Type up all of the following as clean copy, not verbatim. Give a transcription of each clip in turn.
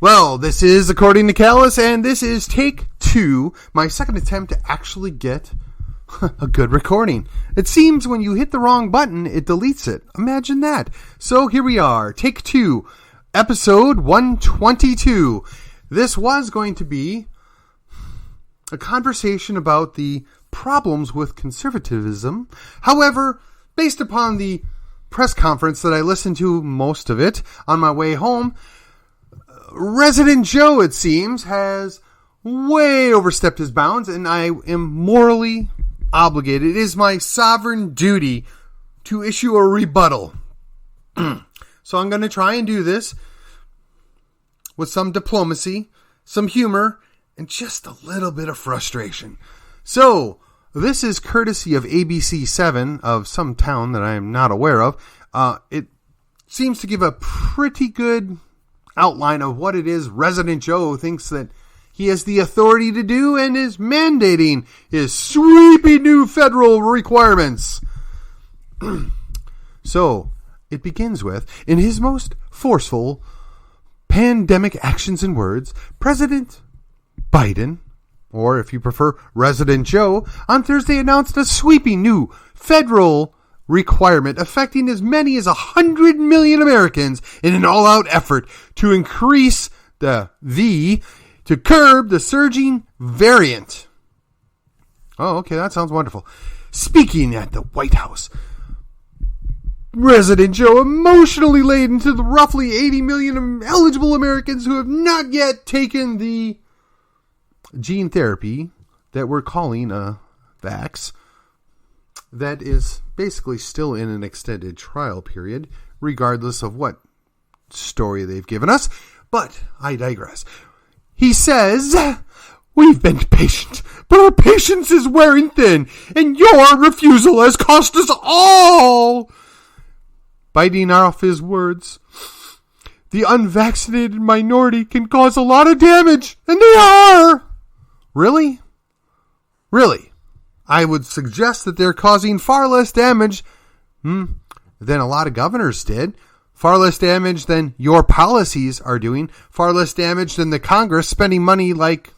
Well, this is According to Callus, and this is take 2, my second attempt to actually get a good recording. It seems when you hit the wrong button, it deletes it. Imagine that. So here we are, take 2, episode 122. This was going to be a conversation about the problems with conservatism. However, based upon the press conference that I listened to most of it on my way home, Resident Joe, it seems, has way overstepped his bounds, and I am morally obligated. It is my sovereign duty to issue a rebuttal. So I'm going to try and do this with some diplomacy, some humor, and just a little bit of frustration. So, this is courtesy of ABC 7 of some town that I am not aware of. It seems to give a pretty good outline of what it is Resident Joe thinks that he has the authority to do and is mandating his sweeping new federal requirements. So, it begins with, in his most forceful pandemic actions and words, President Biden, or if you prefer, Resident Joe, on Thursday announced a sweeping new federal requirement affecting as many as 100 million Americans in an all-out effort to increase to curb the surging variant. Oh, okay, that sounds wonderful. Speaking at the White House, Resident Joe emotionally laid into the roughly 80 million eligible Americans who have not yet taken the gene therapy that we're calling a vax, that is basically still in an extended trial period, regardless of what story they've given us. But I digress. He says, "We've been patient, but our patience is wearing thin, and your refusal has cost us all." Biting off his words, "The unvaccinated minority can cause a lot of damage, and they are." Really? Really? I would suggest that they're causing far less damage than a lot of governors did. Far less damage than your policies are doing. Far less damage than the Congress spending money like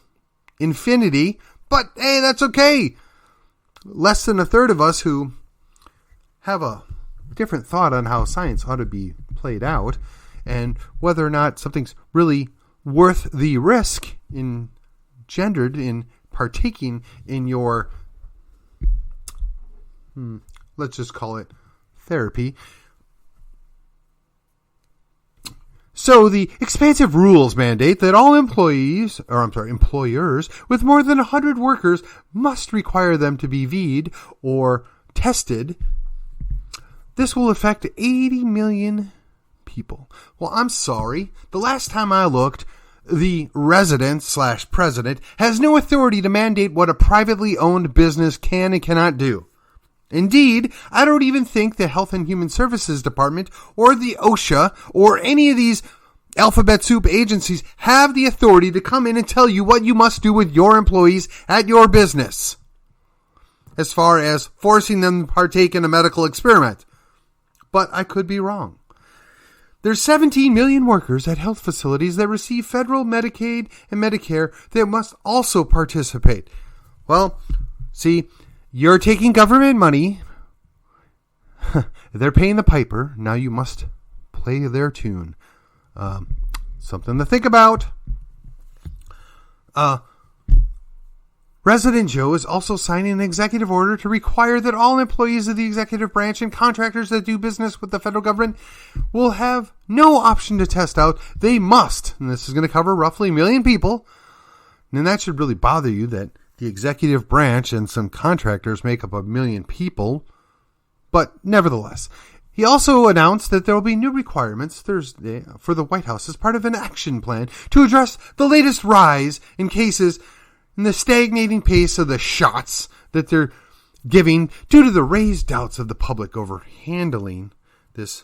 infinity. But hey, that's okay. Less than a third of us who have a different thought on how science ought to be played out and whether or not something's really worth the risk engendered in partaking in your let's just call it therapy. So the expansive rules mandate that all employers with more than 100 workers must require them to be VI'd or tested. This will affect 80 million people. Well, I'm sorry. The last time I looked, the resident/president has no authority to mandate what a privately owned business can and cannot do. Indeed, I don't even think the Health and Human Services Department or the OSHA or any of these alphabet soup agencies have the authority to come in and tell you what you must do with your employees at your business, as far as forcing them to partake in a medical experiment. But I could be wrong. There's 17 million workers at health facilities that receive federal Medicaid and Medicare that must also participate. Well, see, you're taking government money. They're paying the piper. Now you must play their tune. Something to think about. Resident Joe is also signing an executive order to require that all employees of the executive branch and contractors that do business with the federal government will have no option to test out. They must. And this is going to cover roughly 1 million people. And that should really bother you that the executive branch and some contractors make up 1 million people. But nevertheless, he also announced that there will be new requirements Thursday for the White House as part of an action plan to address the latest rise in cases and the stagnating pace of the shots that they're giving due to the raised doubts of the public over handling this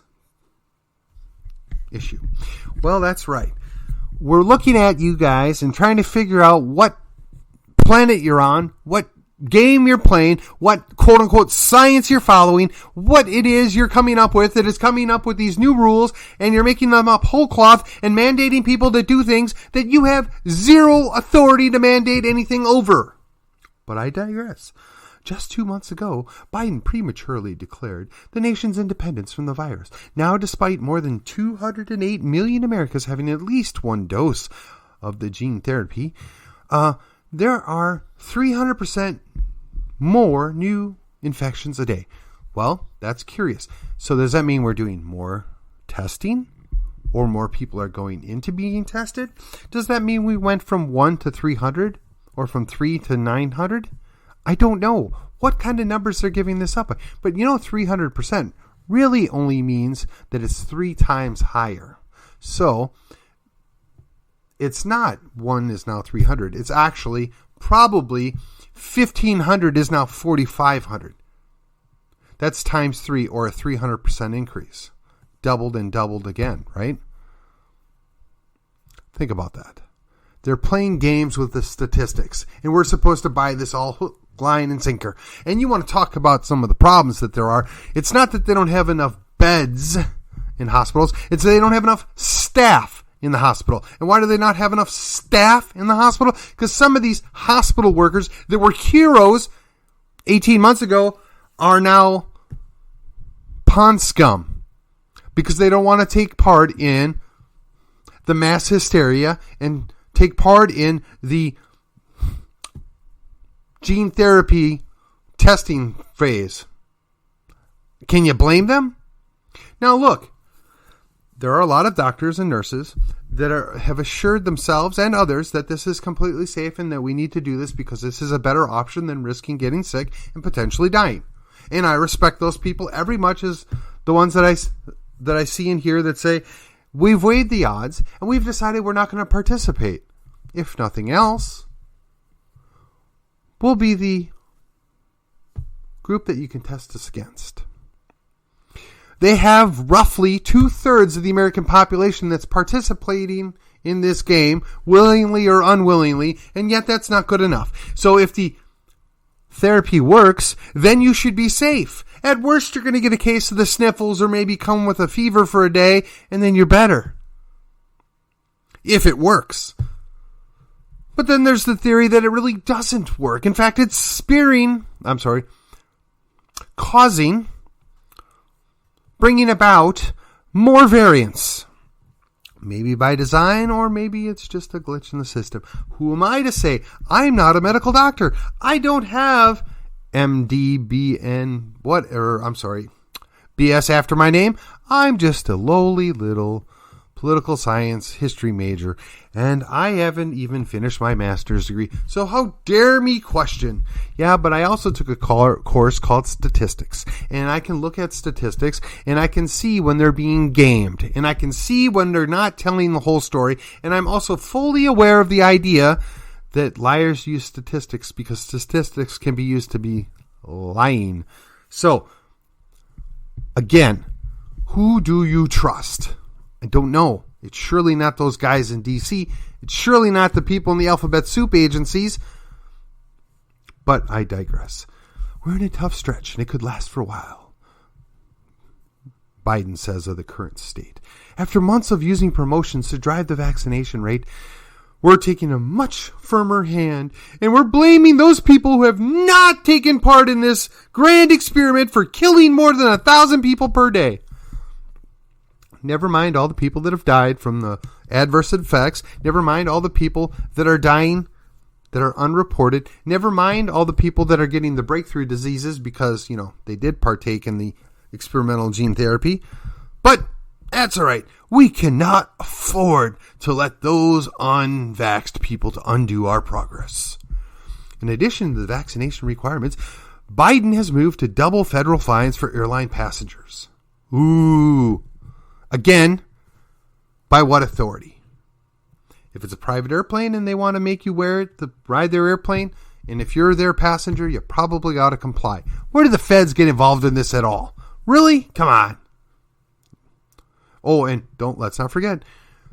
issue. Well, that's right. We're looking at you guys and trying to figure out what planet you're on, what game you're playing, what quote-unquote science you're following, what it is you're coming up with that is coming up with these new rules, and you're making them up whole cloth and mandating people to do things that you have zero authority to mandate anything over. But I digress. Just 2 months ago, Biden prematurely declared the nation's independence from the virus. Now, despite more than 208 million Americans having at least one dose of the gene therapy, there are 300% more new infections a day. Well, that's curious. So does that mean we're doing more testing? Or more people are going into being tested? Does that mean we went from 1 to 300? Or from 3 to 900? I don't know what kind of numbers they're giving this up. But 300% really only means that it's 3 times higher. So it's not 1 is now 300. It's actually probably 1,500 is now 4,500. That's times 3 or a 300% increase. Doubled and doubled again, right? Think about that. They're playing games with the statistics, and we're supposed to buy this all hook, line, and sinker. And you want to talk about some of the problems that there are. It's not that they don't have enough beds in hospitals. It's that they don't have enough staff in the hospital. And why do they not have enough staff in the hospital? Because some of these hospital workers that were heroes 18 months ago are now pond scum because they don't want to take part in the mass hysteria and take part in the gene therapy testing phase. Can you blame them? Now look, there are a lot of doctors and nurses that have assured themselves and others that this is completely safe and that we need to do this because this is a better option than risking getting sick and potentially dying. And I respect those people every much as the ones that I see and hear that say, we've weighed the odds and we've decided we're not going to participate. If nothing else, we'll be the group that you can test us against. They have roughly 2/3 of the American population that's participating in this game, willingly or unwillingly, and yet that's not good enough. So if the therapy works, then you should be safe. At worst, you're going to get a case of the sniffles or maybe come with a fever for a day, and then you're better. If it works. But then there's the theory that it really doesn't work. In fact, it's bringing about more variants. Maybe by design, or maybe it's just a glitch in the system. Who am I to say? I'm not a medical doctor. I don't have BS after my name. I'm just a lowly little political science history major, and I haven't even finished my master's degree. So how dare me question? Yeah, but I also took a course called statistics, and I can look at statistics, and I can see when they're being gamed, and I can see when they're not telling the whole story, and I'm also fully aware of the idea that liars use statistics because statistics can be used to be lying. So, again, who do you trust? I don't know. It's surely not those guys in D.C. It's surely not the people in the alphabet soup agencies. But I digress. We're in a tough stretch, and it could last for a while. Biden says of the current state. After months of using promotions to drive the vaccination rate, we're taking a much firmer hand, and we're blaming those people who have not taken part in this grand experiment for killing more than 1,000 people per day. Never mind all the people that have died from the adverse effects. Never mind all the people that are dying that are unreported. Never mind all the people that are getting the breakthrough diseases because, they did partake in the experimental gene therapy. But that's all right. We cannot afford to let those unvaxxed people to undo our progress. In addition to the vaccination requirements, Biden has moved to double federal fines for airline passengers. Ooh. Again, by what authority? If it's a private airplane and they want to make you wear it to ride their airplane, and if you're their passenger, you probably ought to comply. Where do the feds get involved in this at all? Really? Come on. Oh, and let's not forget,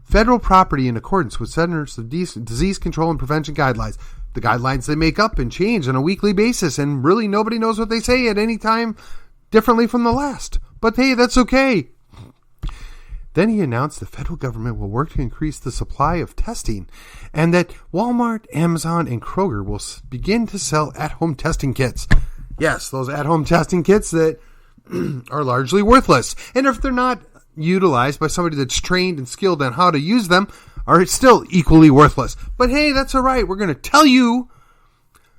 federal property in accordance with Centers of Disease Control and Prevention guidelines. the guidelines they make up and change on a weekly basis, and really nobody knows what they say at any time differently from the last. But hey, that's okay. Then he announced the federal government will work to increase the supply of testing, and that Walmart, Amazon, and Kroger will begin to sell at-home testing kits. Yes, those at-home testing kits that are largely worthless. And if they're not utilized by somebody that's trained and skilled on how to use them, are still equally worthless. But hey, that's all right. We're going to tell you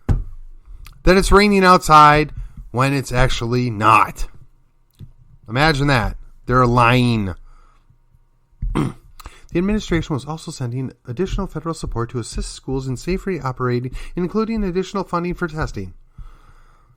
that it's raining outside when it's actually not. Imagine that. They're lying. The administration was also sending additional federal support to assist schools in safely operating, including additional funding for testing.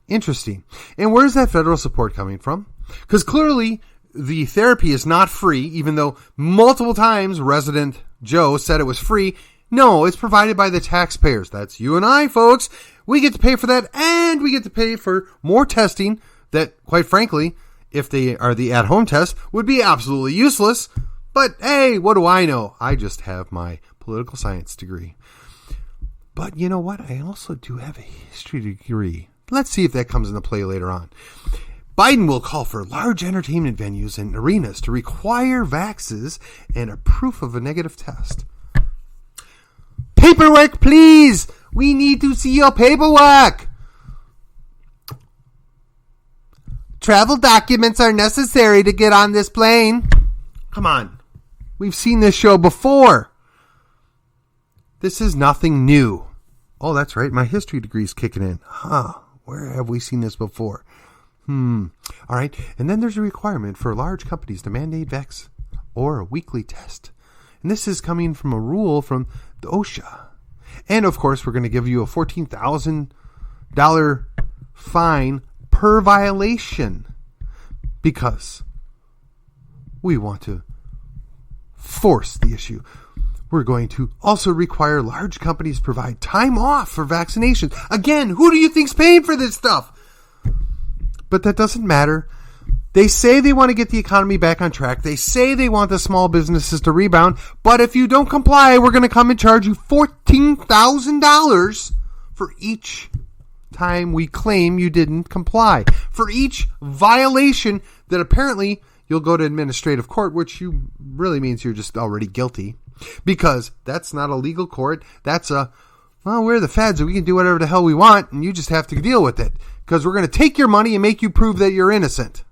Interesting. And where's that federal support coming from? Because clearly the therapy is not free, even though multiple times resident Joe said it was free. No, it's provided by the taxpayers. That's you and I, folks. We get to pay for that, and we get to pay for more testing that, quite frankly, if they are the at-home tests, would be absolutely useless. But hey, what do I know? I just have my political science degree. But you know what? I also do have a history degree. Let's see if that comes into play later on. Biden will call for large entertainment venues and arenas to require vaxes and a proof of a negative test. Paperwork, please! We need to see your paperwork! Travel documents are necessary to get on this plane. Come on. We've seen this show before. This is nothing new. Oh, that's right. My history degree's kicking in. Where have we seen this before? All right. And then there's a requirement for large companies to mandate vax or a weekly test. And this is coming from a rule from the OSHA. And of course, we're going to give you a $14,000 fine per violation because we want to force the issue. We're going to also require large companies provide time off for vaccinations. Again, who do you think's paying for this stuff? But that doesn't matter. They say they want to get the economy back on track. They say they want the small businesses to rebound. But if you don't comply, we're going to come and charge you $14,000 for each time we claim you didn't comply. For each violation that apparently you'll go to administrative court, which really means you're just already guilty. Because that's not a legal court. That's we're the feds and we can do whatever the hell we want and you just have to deal with it. Because we're going to take your money and make you prove that you're innocent.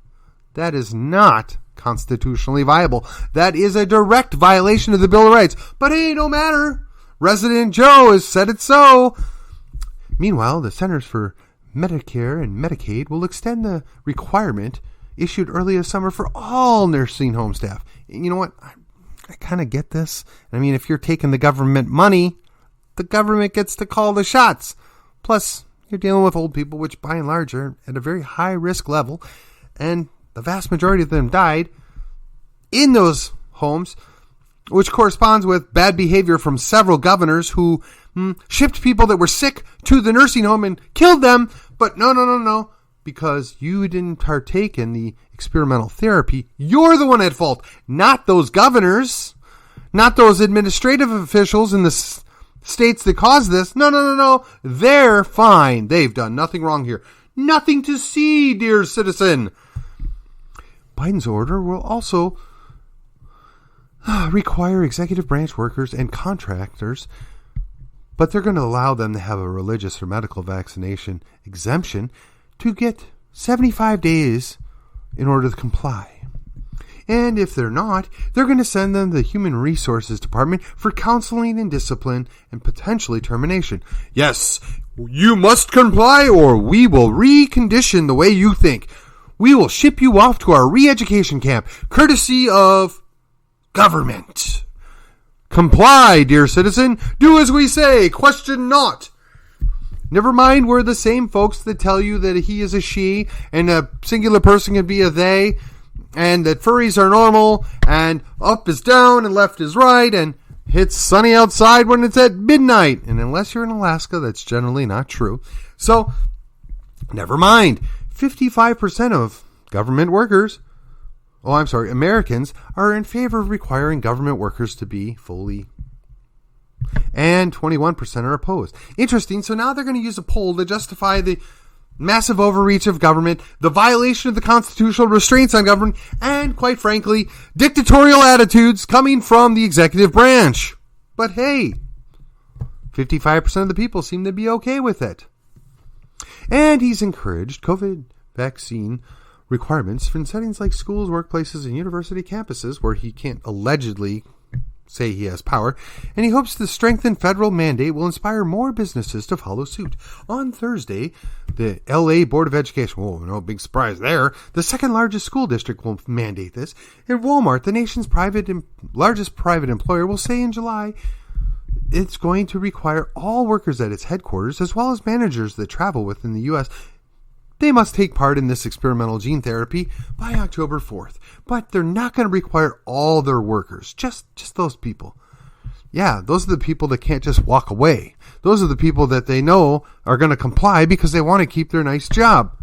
That is not constitutionally viable. That is a direct violation of the Bill of Rights. But hey, no matter. Resident Joe has said it so. Meanwhile, the Centers for Medicare and Medicaid will extend the requirement issued early this summer for all nursing home staff. And you know what? I kind of get this. I mean, if you're taking the government money, the government gets to call the shots. Plus, you're dealing with old people, which by and large are at a very high risk level. And the vast majority of them died in those homes, which corresponds with bad behavior from several governors who shipped people that were sick to the nursing home and killed them. But no. Because you didn't partake in the experimental therapy, you're the one at fault, not those governors, not those administrative officials in the states that caused this. No. They're fine. They've done nothing wrong here. Nothing to see, dear citizen. Biden's order will also require executive branch workers and contractors, but they're going to allow them to have a religious or medical vaccination exemption to get 75 days in order to comply. And if they're not, they're going to send them to the Human Resources Department for counseling and discipline and potentially termination. Yes, you must comply or we will recondition the way you think. We will ship you off to our re-education camp, courtesy of government. Comply, dear citizen. Do as we say. Question not. Never mind, we're the same folks that tell you that he is a she and a singular person can be a they, and that furries are normal, and up is down and left is right, and it's sunny outside when it's at midnight. And unless you're in Alaska, that's generally not true. So, never mind. 55% of government workers, Americans, are in favor of requiring government workers to be fully And 21% are opposed. Interesting. So now they're going to use a poll to justify the massive overreach of government, the violation of the constitutional restraints on government, and, quite frankly, dictatorial attitudes coming from the executive branch. But hey, 55% of the people seem to be okay with it. And he's encouraged COVID vaccine requirements for settings like schools, workplaces, and university campuses where he can't allegedly say he has power, and he hopes the strengthened federal mandate will inspire more businesses to follow suit. On Thursday, the LA Board of Education, no big surprise there, the second largest school district will mandate this, and Walmart, the nation's largest private employer, will say in July it's going to require all workers at its headquarters, as well as managers that travel within the U.S., they must take part in this experimental gene therapy by October 4th. But they're not going to require all their workers, just those people. Yeah, those are the people that can't just walk away. Those are the people that they know are going to comply because they want to keep their nice job.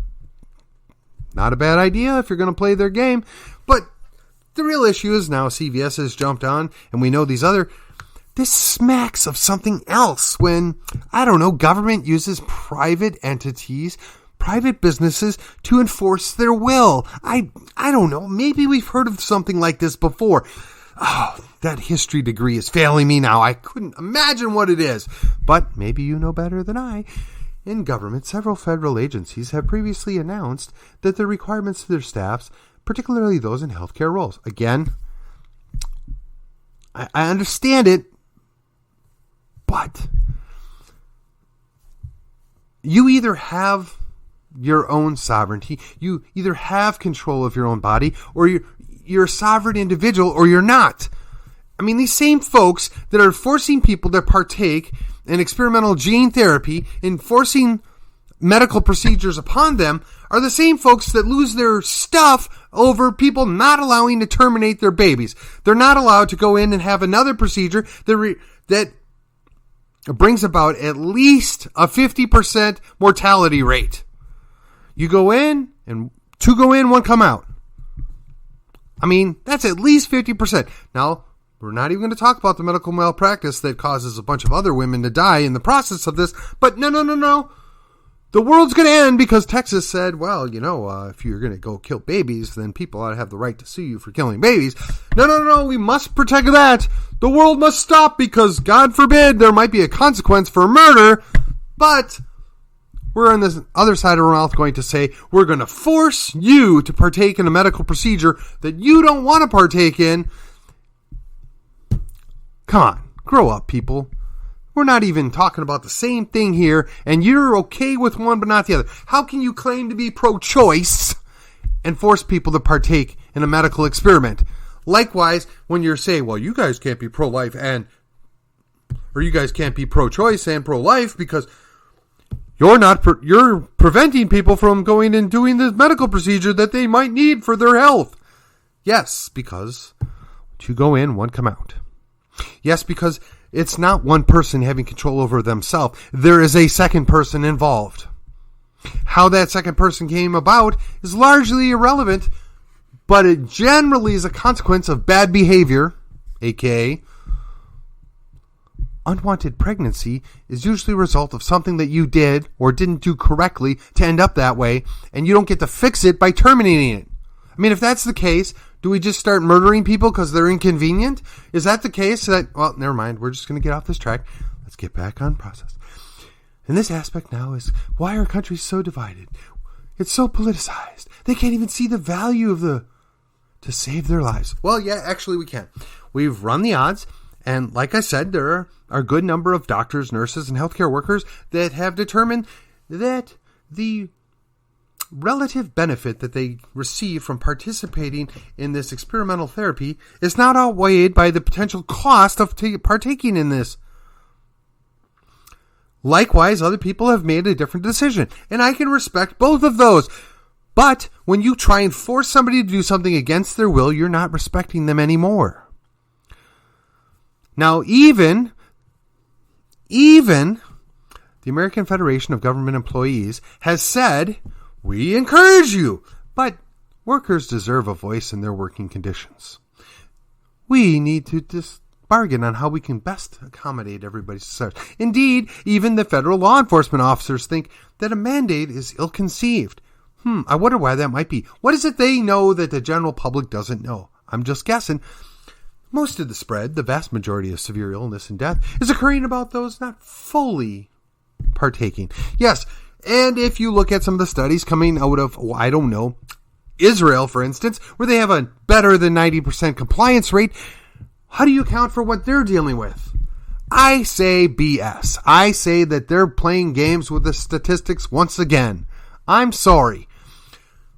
Not a bad idea if you're going to play their game. But the real issue is now CVS has jumped on, and we know this smacks of something else when, government uses private entities, private businesses to enforce their will. I don't know. Maybe we've heard of something like this before. Oh, that history degree is failing me now. I couldn't imagine what it is. But maybe you know better than I. In government, several federal agencies have previously announced that the requirements of their staffs, particularly those in healthcare roles. Again, I understand it, but you either have your own sovereignty, you either have control of your own body, or you're a sovereign individual, or you're not. I mean, these same folks that are forcing people to partake in experimental gene therapy, enforcing medical procedures upon them, are the same folks that lose their stuff over people not allowing to terminate their babies. They're not allowed to go in and have another procedure that brings about at least a 50% mortality rate. You go in, and 2 go in, 1 come out. I mean, that's at least 50%. Now, we're not even going to talk about the medical malpractice that causes a bunch of other women to die in the process of this. But no. The world's going to end because Texas said, well, if you're going to go kill babies, then people ought to have the right to sue you for killing babies. No, we must protect that. The world must stop because, God forbid, there might be a consequence for murder. But we're on this other side of our mouth going to say, we're going to force you to partake in a medical procedure that you don't want to partake in. Come on, grow up, people. We're not even talking about the same thing here, and you're okay with one but not the other. How can you claim to be pro-choice and force people to partake in a medical experiment? Likewise, when you're saying, well, you guys can't be pro-life or you guys can't be pro-choice and pro-life because you're preventing people from going and doing this medical procedure that they might need for their health. Yes, because 2 go in, 1 come out. Yes, because it's not one person having control over themselves. There is a second person involved. How that second person came about is largely irrelevant, but it generally is a consequence of bad behavior, aka unwanted pregnancy is usually a result of something that you did or didn't do correctly to end up that way, and you don't get to fix it by terminating it. I mean, if that's the case, do we just start murdering people because they're inconvenient? Is that the case? Well, never mind. We're just going to get off this track. Let's get back on process. And this aspect now is, why are countries so divided? It's so politicized. They can't even see the value to save their lives. Well, yeah, actually we can. We've run the odds. And like I said, there are a good number of doctors, nurses, and healthcare workers that have determined that the relative benefit that they receive from participating in this experimental therapy is not outweighed by the potential cost of partaking in this. Likewise, other people have made a different decision, and I can respect both of those. But when you try and force somebody to do something against their will, you're not respecting them anymore. Now, even the American Federation of Government Employees has said, we encourage you, but workers deserve a voice in their working conditions. We need to bargain on how we can best accommodate everybody's desires. Indeed, even the federal law enforcement officers think that a mandate is ill-conceived. I wonder why that might be. What is it they know that the general public doesn't know? I'm just guessing. Most of the spread, the vast majority of severe illness and death, is occurring about those not fully partaking. Yes, and if you look at some of the studies coming out of, Israel, for instance, where they have a better than 90% compliance rate, how do you account for what they're dealing with? I say BS. I say that they're playing games with the statistics once again. I'm sorry.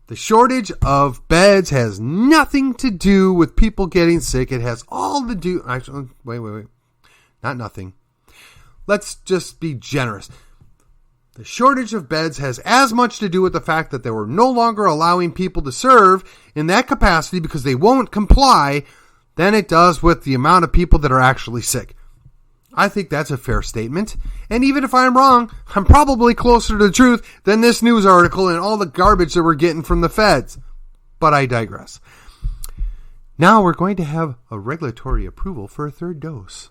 The shortage of beds has nothing to do with people getting sick. It has all to do... Actually, wait. Not nothing. Let's just be generous. The shortage of beds has as much to do with the fact that they were no longer allowing people to serve in that capacity because they won't comply than it does with the amount of people that are actually sick. I think that's a fair statement. And even if I'm wrong, I'm probably closer to the truth than this news article and all the garbage that we're getting from the feds. But I digress. Now we're going to have a regulatory approval for a third dose.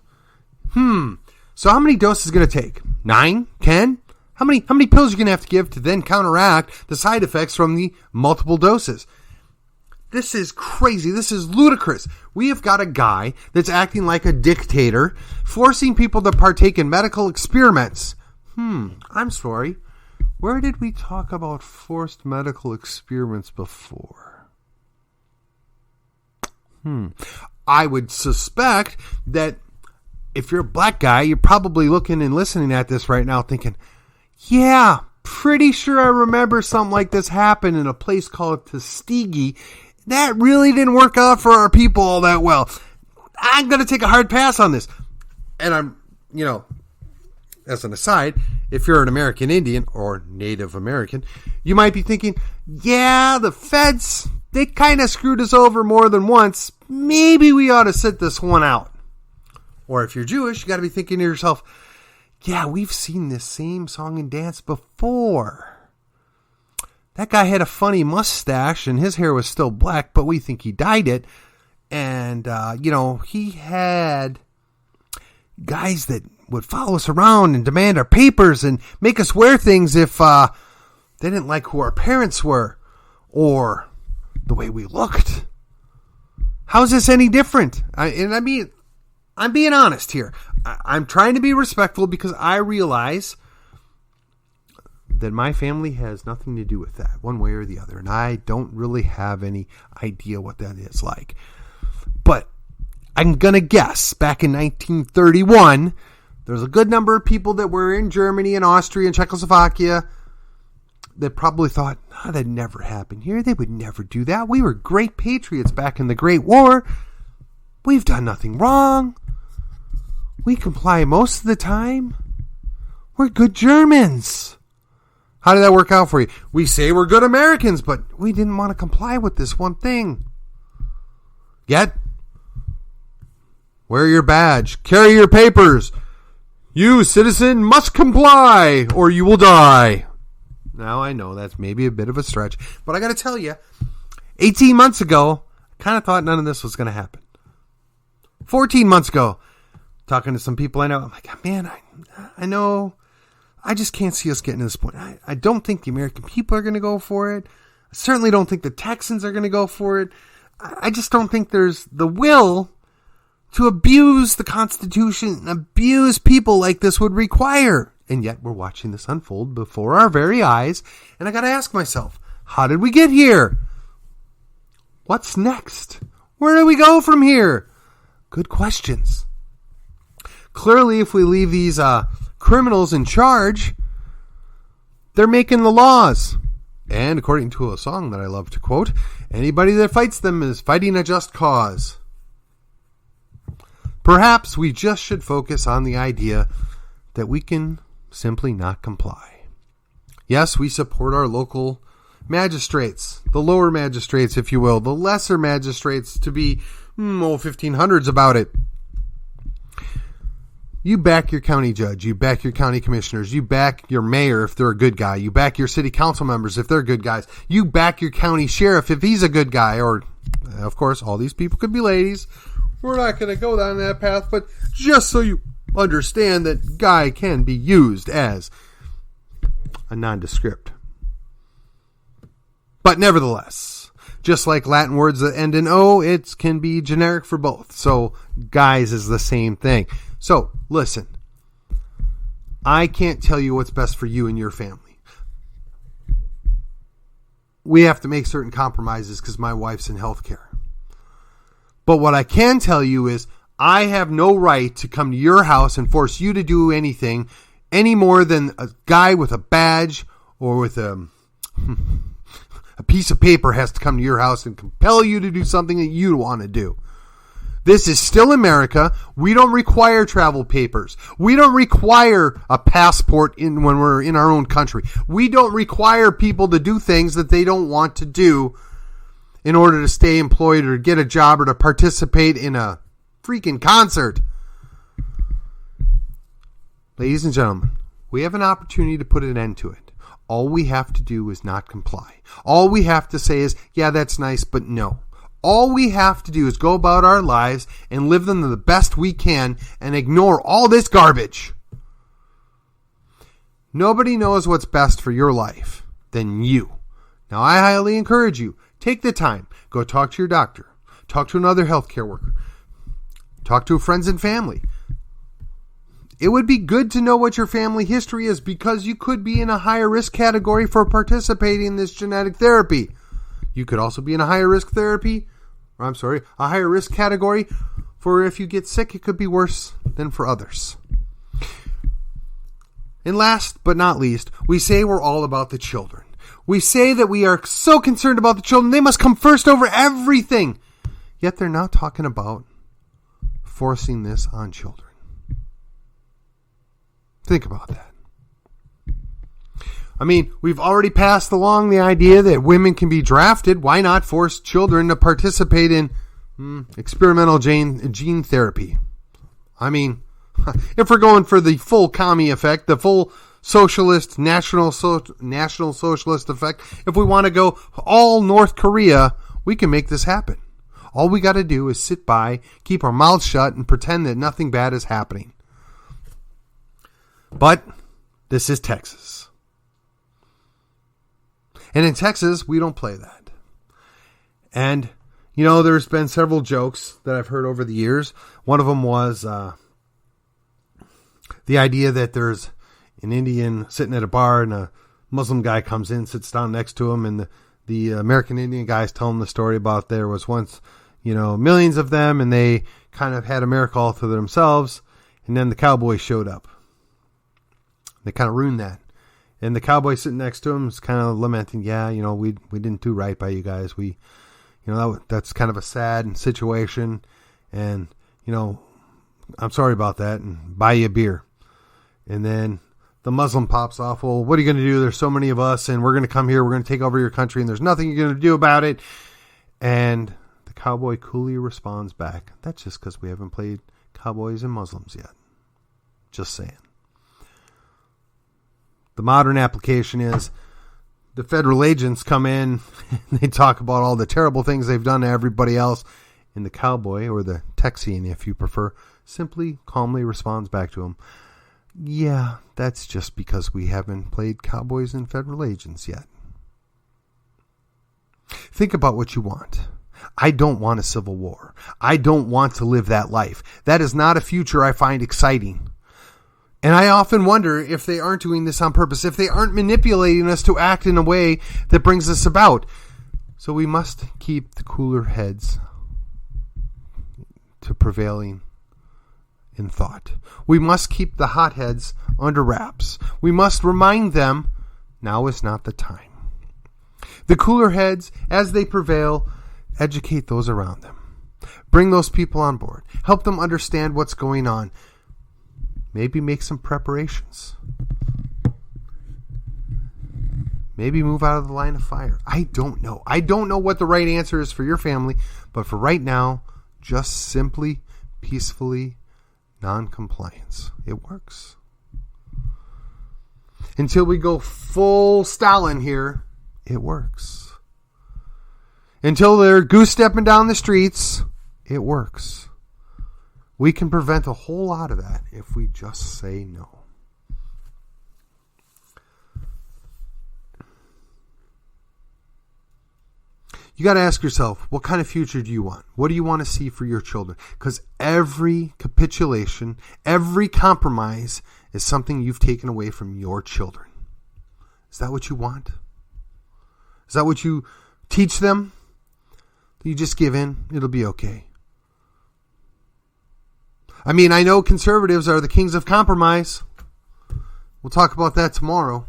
So how many doses is it going to take? 9? 10? How many pills are you going to have to give to then counteract the side effects from the multiple doses? This is crazy. This is ludicrous. We have got a guy that's acting like a dictator, forcing people to partake in medical experiments. I'm sorry. Where did we talk about forced medical experiments before? I would suspect that if you're a black guy, you're probably looking and listening at this right now thinking, yeah, pretty sure I remember something like this happened in a place called Testi. That really didn't work out for our people all that well. I'm going to take a hard pass on this. And I'm, as an aside, if you're an American Indian or Native American, you might be thinking, yeah, the feds, they kind of screwed us over more than once. Maybe we ought to sit this one out. Or if you're Jewish, you got to be thinking to yourself, yeah, we've seen this same song and dance before. That guy had a funny mustache and his hair was still black, but we think he dyed it. And, he had guys that would follow us around and demand our papers and make us wear things if they didn't like who our parents were or the way we looked. How's this any different? I'm being honest here. I'm trying to be respectful because I realize that my family has nothing to do with that one way or the other. And I don't really have any idea what that is like. But I'm going to guess back in 1931, there's a good number of people that were in Germany and Austria and Czechoslovakia that probably thought, that'd never happen here. They would never do that. We were great patriots back in the Great War. We've done nothing wrong. We comply most of the time. We're good Germans. How did that work out for you? We say we're good Americans, but we didn't want to comply with this one thing. Yet, wear your badge. Carry your papers. You, citizen, must comply or you will die. Now, I know that's maybe a bit of a stretch, but I got to tell you, 18 months ago, I kind of thought none of this was going to happen. 14 months ago, talking to some people I know, I'm like, man, I know... I just can't see us getting to this point. I don't think the American people are going to go for it. I certainly don't think the Texans are going to go for it. I just don't think there's the will to abuse the Constitution and abuse people like this would require. And yet we're watching this unfold before our very eyes. And I got to ask myself, how did we get here? What's next? Where do we go from here? Good questions. Clearly, if we leave these criminals in charge, they're making the laws. And according to a song that I love to quote, anybody that fights them is fighting a just cause. Perhaps we just should focus on the idea that we can simply not comply. Yes, we support our local magistrates, the lower magistrates, if you will, the lesser magistrates to be 1500s about it. You back your county judge. You back your county commissioners. You back your mayor if they're a good guy. You back your city council members if they're good guys. You back your county sheriff if he's a good guy. Or, of course, all these people could be ladies. we're not going to go down that path, but just so you understand that guy can be used as a nondescript. But nevertheless, just like Latin words that end in O, it can be generic for both. So guys is the same thing. So listen, I can't tell you what's best for you and your family. We have to make certain compromises because my wife's in healthcare. But what I can tell you is I have no right to come to your house and force you to do anything any more than a guy with a badge or with a piece of paper has to come to your house and compel you to do something that you want to do. This is still America. We don't require travel papers. We don't require a passport when we're in our own country. We don't require people to do things that they don't want to do in order to stay employed or get a job or to participate in a freaking concert. Ladies and gentlemen, we have an opportunity to put an end to it. All we have to do is not comply. All we have to say is, yeah, that's nice, but no. All we have to do is go about our lives and live them the best we can and ignore all this garbage. Nobody knows what's best for your life than you. Now, I highly encourage you, take the time. Go talk to your doctor. Talk to another healthcare worker. Talk to friends and family. It would be good to know what your family history is because you could be in a higher risk category for participating in this genetic therapy. You could also be in a higher risk a higher risk category for if you get sick, it could be worse than for others. And last but not least, we say we're all about the children. We say that we are so concerned about the children, they must come first over everything. Yet they're not talking about forcing this on children. Think about that. I mean, we've already passed along the idea that women can be drafted. Why not force children to participate in experimental gene therapy? I mean, if we're going for the full commie effect, the full socialist, national socialist effect, if we want to go all North Korea, we can make this happen. All we got to do is sit by, keep our mouths shut, and pretend that nothing bad is happening. But this is Texas. And in Texas, we don't play that. And, you know, there's been several jokes that I've heard over the years. One of them was the idea that there's an Indian sitting at a bar and a Muslim guy comes in, sits down next to him, and the American Indian guys tell him the story about there was once, you know, millions of them, and they kind of had America all to themselves, and then the Cowboys showed up. They kind of ruined that. And the cowboy sitting next to him is kind of lamenting, yeah, you know, we didn't do right by you guys. We, you know, that's kind of a sad situation. And, you know, I'm sorry about that, and buy you a beer. And then the Muslim pops off, well, what are you going to do? There's so many of us, and we're going to come here. We're going to take over your country, and there's nothing you're going to do about it. And the cowboy coolly responds back, that's just because we haven't played Cowboys and Muslims yet. Just saying. The modern application is the federal agents come in and they talk about all the terrible things they've done to everybody else. And the cowboy, or the Texian if you prefer, simply calmly responds back to him, yeah, that's just because we haven't played Cowboys and federal agents yet. Think about what you want. I don't want a civil war. I don't want to live that life. That is not a future I find exciting. And I often wonder if they aren't doing this on purpose, if they aren't manipulating us to act in a way that brings us about. So we must keep the cooler heads to prevailing in thought. We must keep the hotheads under wraps. We must remind them now is not the time. The cooler heads, as they prevail, educate those around them. Bring those people on board. Help them understand what's going on. Maybe make some preparations. Maybe move out of the line of fire. I don't know. I don't know what the right answer is for your family, but for right now, just simply, peacefully, non-compliance. It works. Until we go full Stalin here, it works. Until they're goose-stepping down the streets, it works. We can prevent a whole lot of that if we just say no. You got to ask yourself, what kind of future do you want? What do you want to see for your children? Because every capitulation, every compromise is something you've taken away from your children. Is that what you want? Is that what you teach them? You just give in, it'll be okay. I mean, I know conservatives are the kings of compromise. We'll talk about that tomorrow.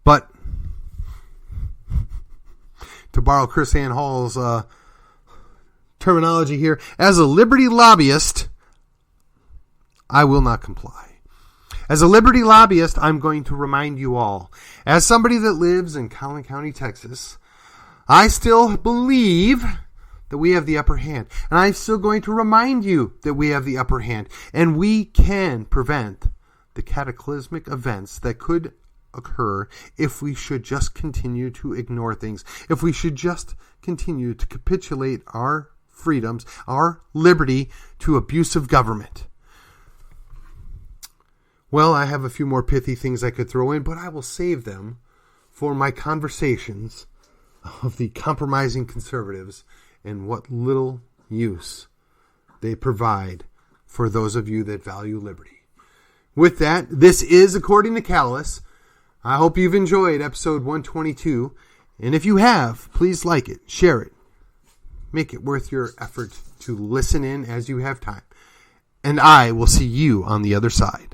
But to borrow Chris Ann Hall's terminology here, as a liberty lobbyist, I will not comply. As a liberty lobbyist, I'm going to remind you all, as somebody that lives in Collin County, Texas, I still believe that we have the upper hand. And I'm still going to remind you that we have the upper hand. And we can prevent the cataclysmic events that could occur if we should just continue to ignore things. If we should just continue to capitulate our freedoms, our liberty to abusive government. Well, I have a few more pithy things I could throw in, but I will save them for my conversations of the compromising conservatives and what little use they provide for those of you that value liberty. With that, this is According to Callus. I hope you've enjoyed episode 122. And if you have, please like it, share it. Make it worth your effort to listen in as you have time. And I will see you on the other side.